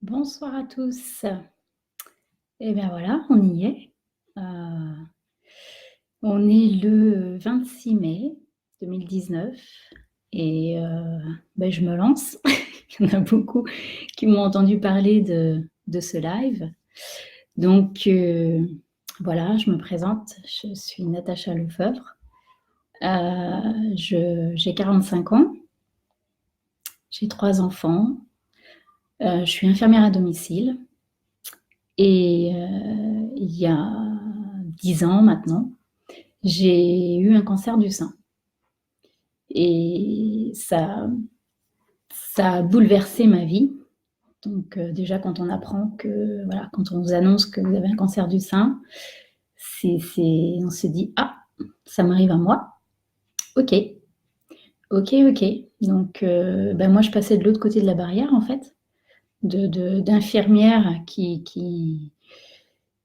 Bonsoir à tous. Et bien voilà, on y est. Heu, on est le 26 mai 2019 et je me lance. Il y en a beaucoup qui m'ont entendu parler de ce live. Donc voilà, je me présente, je suis Natacha Lefebvre. J'ai 45 ans, j'ai 3 enfants, je suis infirmière à domicile et il y a 10 ans maintenant, j'ai eu un cancer du sein et ça a bouleversé ma vie. Donc déjà quand on apprend que voilà, quand on vous annonce que vous avez un cancer du sein, on se dit: «Ah, ça m'arrive à moi. OK, OK, OK». Donc moi je passais de l'autre côté de la barrière en fait, d'infirmière qui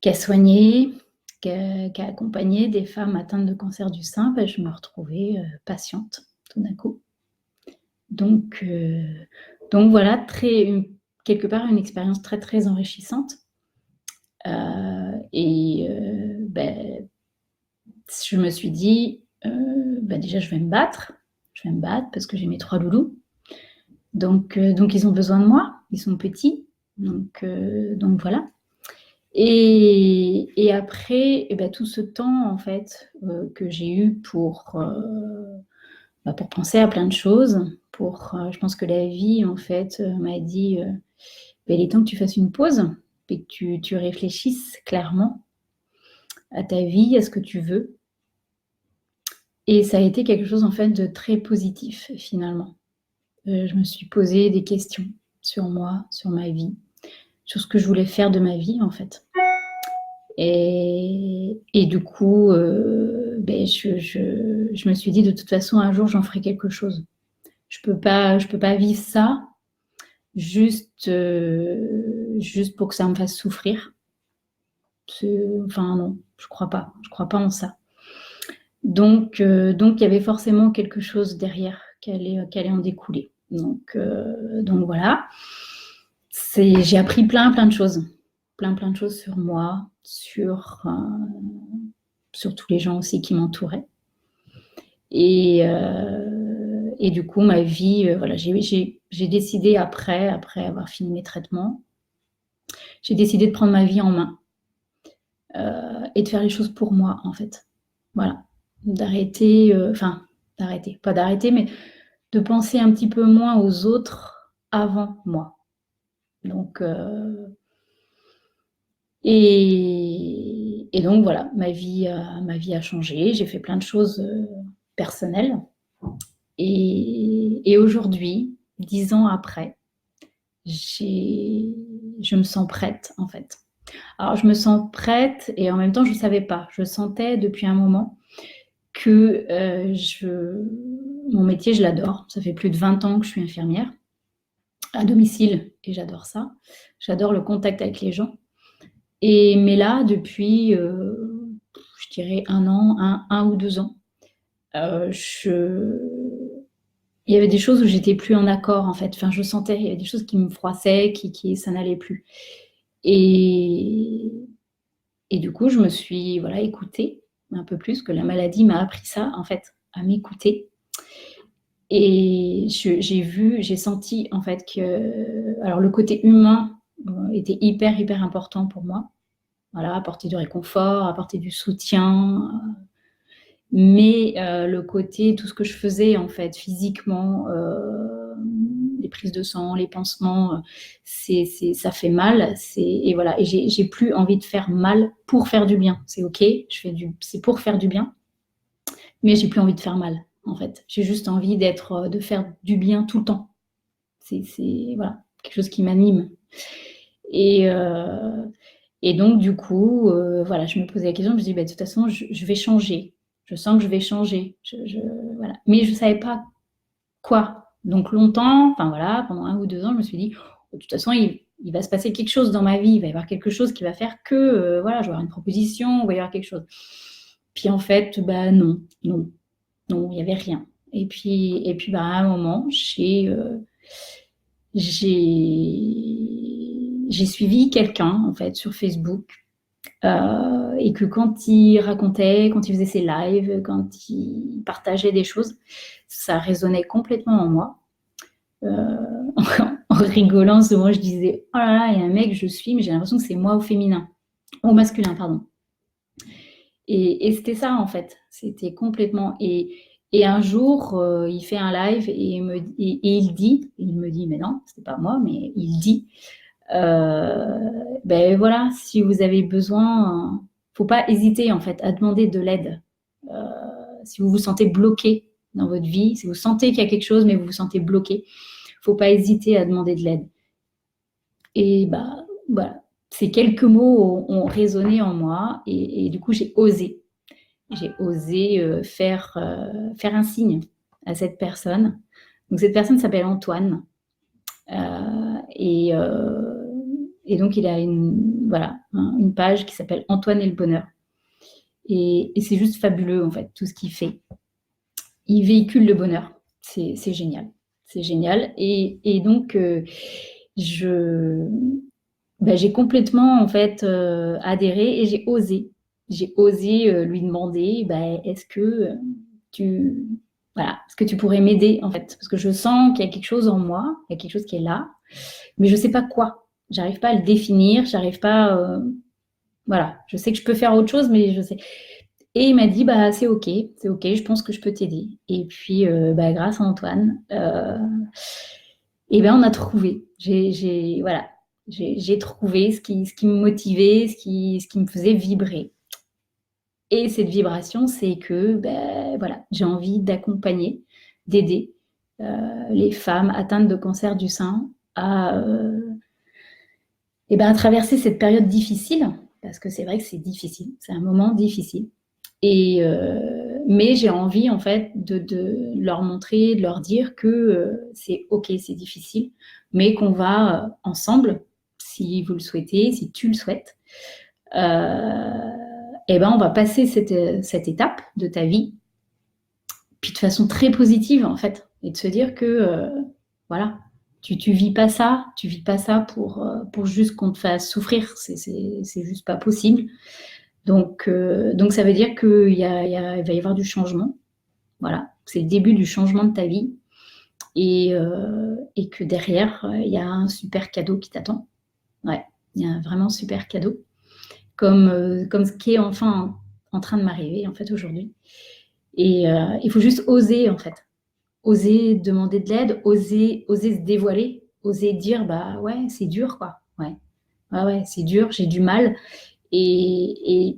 a soigné, qui a accompagné des femmes atteintes de cancer du sein. Je me retrouvais, patiente tout d'un coup. Donc heu, donc voilà, quelque part une expérience très, très enrichissante. Je me suis dit, déjà je vais me battre parce que j'ai mes 3 loulous. Donc ils ont besoin de moi, ils sont petits, donc voilà. Et après tout ce temps en fait, que j'ai eu pour penser à plein de choses, je pense que la vie en fait, m'a dit, il est temps que tu fasses une pause et que tu réfléchisses clairement à ta vie, à ce que tu veux. Et ça a été quelque chose en fait de très positif finalement. Je me suis posé des questions sur moi, sur ma vie, sur ce que je voulais faire de ma vie en fait. Et du coup, je me suis dit: «De toute façon, un jour, j'en ferai quelque chose. Je peux pas vivre ça juste pour que ça me fasse souffrir». Enfin non, je crois pas en ça. Donc il y avait forcément quelque chose derrière qui allait en découler. Donc voilà. J'ai appris plein de choses. Plein de choses sur moi, sur tous les gens aussi qui m'entouraient. Et du coup, ma vie, voilà, j'ai décidé après avoir fini mes traitements, j'ai décidé de prendre ma vie en main, et de faire les choses pour moi, en fait. Voilà. D'arrêter, pas d'arrêter, mais de penser un petit peu moins aux autres avant moi. Donc donc voilà, ma vie a changé. J'ai fait plein de choses, personnelles et aujourd'hui, 10 ans après, j'ai je me sens prête, en fait. Alors je me sens prête et en même temps je savais pas. Je sentais depuis un moment que, mon métier, je l'adore. Ça fait plus de 20 ans que je suis infirmière à domicile et j'adore ça. J'adore le contact avec les gens mais là depuis, je dirais 1 an, 1 ou 2 ans, je il y avait des choses où j'étais plus en accord en fait. Enfin, je sentais, il y avait des choses qui me froissaient, qui ça n'allait plus et du coup, je me suis, voilà, écoutée un peu plus, que la maladie m'a appris ça en fait, à m'écouter et j'ai senti en fait que alors le côté humain, était hyper, hyper important pour moi. Voilà, apporter du réconfort, apporter du soutien, mais le côté tout ce que je faisais en fait physiquement, les prises de sang, les pansements, ça fait mal, et voilà et j'ai plus envie de faire mal pour faire du bien. C'est OK, c'est pour faire du bien, mais j'ai plus envie de faire mal, en fait. J'ai juste envie de faire du bien tout le temps. C'est voilà, quelque chose qui m'anime et heu et donc du coup, voilà, je me posais la question, je me dis: «Bah, de toute façon, je vais changer. Je sens que je vais changer». Voilà, mais je savais pas quoi. Donc longtemps, enfin voilà, pendant 1 ou 2 ans, je me suis dit: «De toute façon, il va se passer quelque chose dans ma vie, il va y avoir quelque chose qui va faire que, voilà, je vais avoir une proposition, il va y avoir quelque chose». Puis en fait, bah non, non, non, il y avait rien. À un moment, j'ai j'ai suivi quelqu'un, en fait, sur Facebook, et que quand il racontait, quand il faisait ses lives, quand il partageait des choses, ça résonnait complètement en moi. En rigolant, souvent je disais: «Oh là là, il y a un mec, je suis, mais j'ai l'impression que c'est moi au féminin, au masculin, pardon». Et c'était ça, en fait. C'était complètement. Et un jour, il fait un live et il me dit, mais non, c'était pas moi, mais il dit, ben voilà, si vous avez besoin, faut pas hésiter en fait à demander de l'aide. Si vous vous sentez bloqué dans votre vie, si vous sentez qu'il y a quelque chose, mais vous vous sentez bloqué, faut pas hésiter à demander de l'aide. Et bah voilà, ces quelques mots ont résonné en moi et du coup j'ai osé. J'ai osé faire un signe à cette personne. Donc cette personne s'appelle Antoine. Et, et donc il a voilà, une page qui s'appelle Antoine et le bonheur. Et c'est juste fabuleux en fait, tout ce qu'il fait. Il véhicule le bonheur. C'est génial. C'est génial. Et donc j'ai complètement en fait adhéré et j'ai osé. J'ai osé lui demander, est-ce que tu voilà, est-ce que tu pourrais m'aider en fait? Parce que je sens qu'il y a quelque chose en moi, il y a quelque chose qui est là, mais je sais pas quoi. J'arrive pas à le définir, j'arrive pas. Voilà, je sais que je peux faire autre chose, mais je sais. Et il m'a dit, c'est ok, je pense que je peux t'aider. Et puis, grâce à Antoine, et on a trouvé. Voilà, j'ai trouvé ce qui me motivait, ce qui me faisait vibrer. Et cette vibration, c'est que voilà, j'ai envie d'accompagner, d'aider les femmes atteintes de cancer du sein à traverser cette période difficile, parce que c'est vrai que c'est difficile, c'est un moment difficile. Mais j'ai envie en fait de leur montrer, de leur dire que c'est ok, c'est difficile, mais qu'on va ensemble, si vous le souhaitez, si tu le souhaites, on va passer cette étape de ta vie, puis de façon très positive en fait, et de se dire que voilà, tu vis pas ça, pour juste qu'on te fasse souffrir, c'est juste pas possible. Donc ça veut dire qu'il va y avoir du changement. Voilà, c'est le début du changement de ta vie et que derrière, il y a un super cadeau qui t'attend. Ouais, il y a un vraiment super cadeau, comme ce qui est enfin en train de m'arriver en fait aujourd'hui. Et il faut juste oser en fait, oser demander de l'aide, oser se dévoiler, oser dire ouais, c'est dur quoi. Ouais, c'est dur, j'ai du mal. Et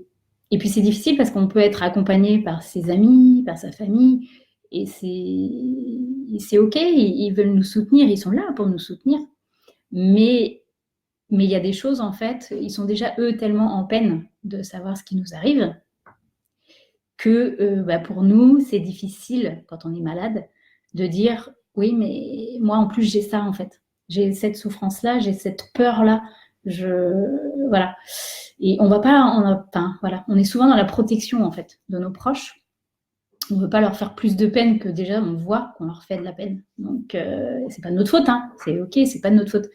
puis c'est difficile parce qu'on peut être accompagné par ses amis, par sa famille, et c'est ok, ils veulent nous soutenir, ils sont là pour nous soutenir. Mais il y a des choses, en fait, ils sont déjà, eux, tellement en peine de savoir ce qui nous arrive que pour nous, c'est difficile, quand on est malade, de dire « oui, mais moi, en plus, j'ai ça, en fait. J'ai cette souffrance-là, j'ai cette peur-là. Voilà. » Et on va pas, voilà, on est souvent dans la protection, en fait, de nos proches. On ne veut pas leur faire plus de peine que déjà on voit qu'on leur fait de la peine. Donc, c'est pas de notre faute, hein. C'est ok, c'est pas de notre faute.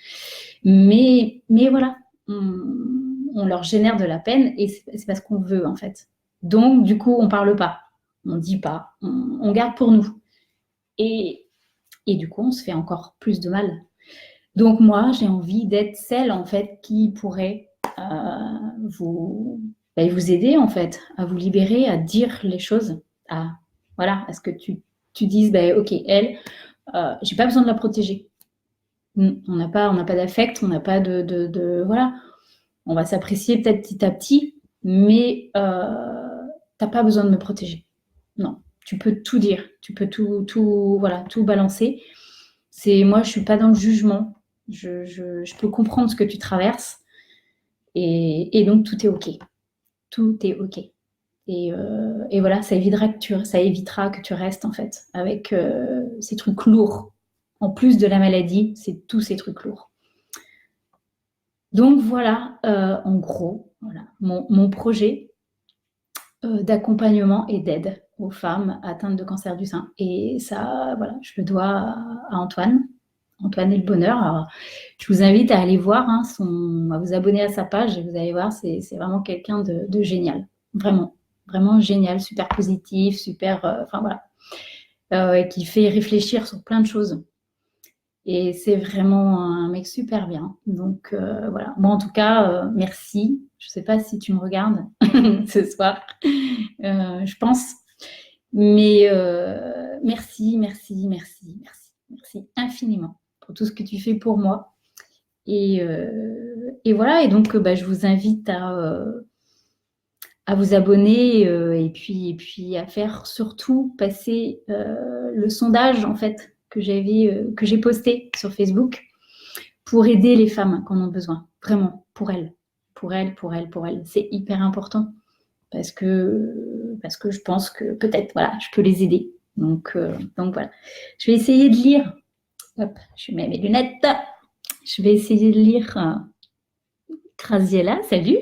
Mais voilà, on leur génère de la peine et c'est pas ce qu'on veut, en fait. Donc, du coup, on parle pas, on dit pas, on garde pour nous. Et du coup, on se fait encore plus de mal. Donc, moi, j'ai envie d'être celle, en fait, qui pourrait vous aider, en fait, à vous libérer, à dire les choses, à ce que tu dises, ok, elle, j'ai pas besoin de la protéger. On n'a pas d'affect, on n'a pas de voilà. On va s'apprécier peut-être petit à petit, mais t'as pas besoin de me protéger. Non, tu peux tout dire, tu peux tout balancer. Moi, je suis pas dans le jugement. Je peux comprendre ce que tu traverses et donc tout est ok. Tout est ok. Et voilà, ça évitera que tu restes en fait avec ces trucs lourds. En plus de la maladie, c'est tous ces trucs lourds. Donc voilà, en gros, voilà, mon projet d'accompagnement et d'aide aux femmes atteintes de cancer du sein. Et ça, voilà, je le dois à Antoine, Antoine et le bonheur. Alors, je vous invite à aller voir, à vous abonner à sa page et vous allez voir, c'est vraiment quelqu'un de génial. Vraiment, vraiment génial, super positif, super, enfin voilà, qui fait réfléchir sur plein de choses. Et c'est vraiment un mec super bien. Donc voilà, moi en tout cas, merci. Je ne sais pas si tu me regardes ce soir, je pense. Mais merci, merci, merci, merci, merci infiniment pour tout ce que tu fais pour moi. Et voilà, et donc je vous invite à vous abonner et puis à faire surtout passer le sondage en fait que j'ai posté sur Facebook pour aider les femmes qui en ont besoin, vraiment, pour elles, pour elles, pour elles, pour elles. C'est hyper important parce que je pense que peut-être, voilà, je peux les aider. Donc voilà. Je vais essayer de lire. Hop, je mets mes lunettes. Je vais essayer de lire Graziella, salut.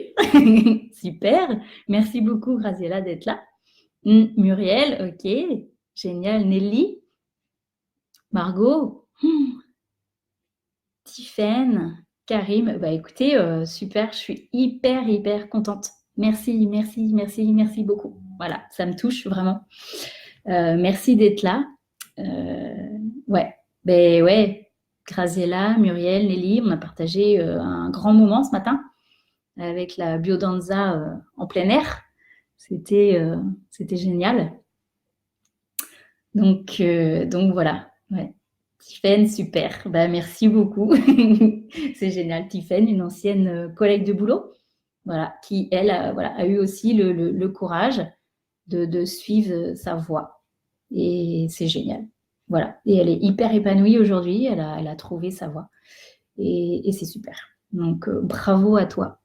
Super. Merci beaucoup, Graziella, d'être là. Muriel, ok. Génial. Nelly. Margot. Tiffaine. Karim. Bah écoutez, super. Je suis hyper, hyper contente. Merci, merci, merci, merci beaucoup. Voilà, ça me touche vraiment. Merci d'être là. Ouais, ben ouais, Graziella, Muriel, Nelly, on a partagé un grand moment ce matin avec la biodanza en plein air. C'était génial. Donc voilà. Ouais. Tiffaine, super. Bah, merci beaucoup. C'est génial. Tiffaine, une ancienne collègue de boulot, voilà, qui, elle, a eu aussi le courage de suivre sa voie. Et c'est génial. Voilà. Et elle est hyper épanouie aujourd'hui. Elle a trouvé sa voie. Et c'est super. Donc, bravo à toi.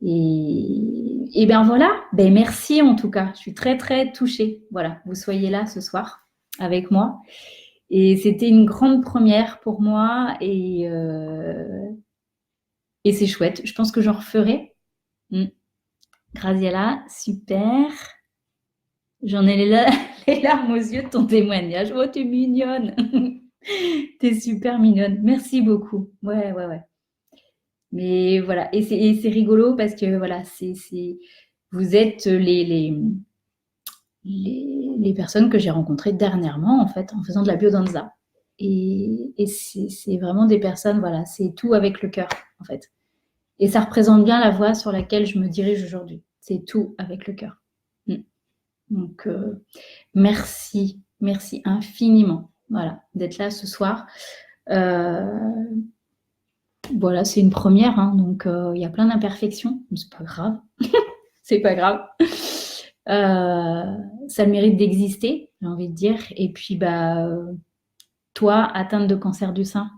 Et bien voilà, ben merci en tout cas. Je suis très très touchée. Voilà, vous soyez là ce soir avec moi. Et c'était une grande première pour moi et c'est chouette. Je pense que j'en referai. Graziella, super. J'en ai les larmes aux yeux de ton témoignage. Oh, t'es mignonne. T'es super mignonne. Merci beaucoup. Ouais. Mais voilà, et c'est rigolo parce que voilà, vous êtes les personnes que j'ai rencontrées dernièrement en fait en faisant de la biodanza. Et c'est vraiment des personnes, voilà, c'est tout avec le cœur en fait. Et ça représente bien la voie sur laquelle je me dirige aujourd'hui. C'est tout avec le cœur. Donc merci infiniment, voilà, d'être là ce soir. Voilà, c'est une première, hein, donc il y a plein d'imperfections, mais c'est pas grave. C'est pas grave. Ça le mérite d'exister, j'ai envie de dire. Et puis, toi, atteinte de cancer du sein,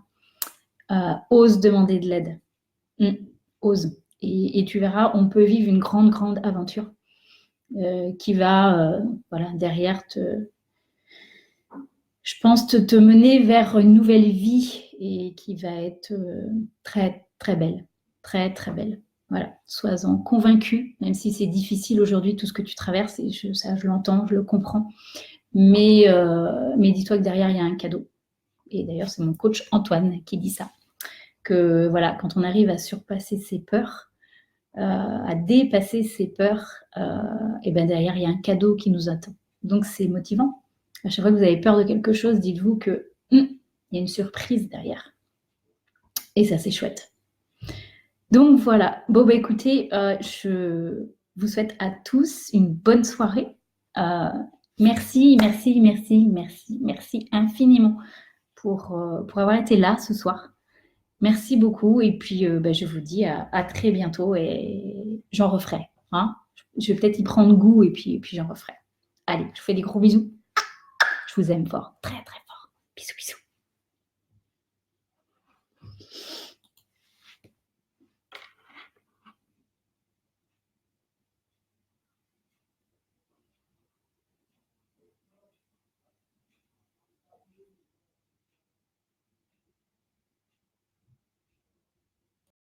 ose demander de l'aide. Ose. Et tu verras, on peut vivre une grande, grande aventure qui va, voilà, derrière je pense, te mener vers une nouvelle vie et qui va être très, très belle. Très, très belle. Voilà, sois-en convaincu, même si c'est difficile aujourd'hui tout ce que tu traverses, et ça je l'entends, je le comprends. Mais dis-toi que derrière, il y a un cadeau. Et d'ailleurs, c'est mon coach Antoine qui dit ça. Que voilà, quand on arrive à surpasser ses peurs, à dépasser ses peurs, et ben derrière, il y a un cadeau qui nous attend. Donc, c'est motivant. À chaque fois que vous avez peur de quelque chose, dites-vous que il y a une surprise derrière. Et ça, c'est chouette. Donc voilà. Bon, écoutez, je vous souhaite à tous une bonne soirée. Merci infiniment pour avoir été là ce soir. Merci beaucoup. Et puis, je vous dis à très bientôt et j'en referai. Hein, je vais peut-être y prendre goût et puis j'en referai. Allez, je vous fais des gros bisous. Je vous aime fort, très très fort. Bisous, bisous.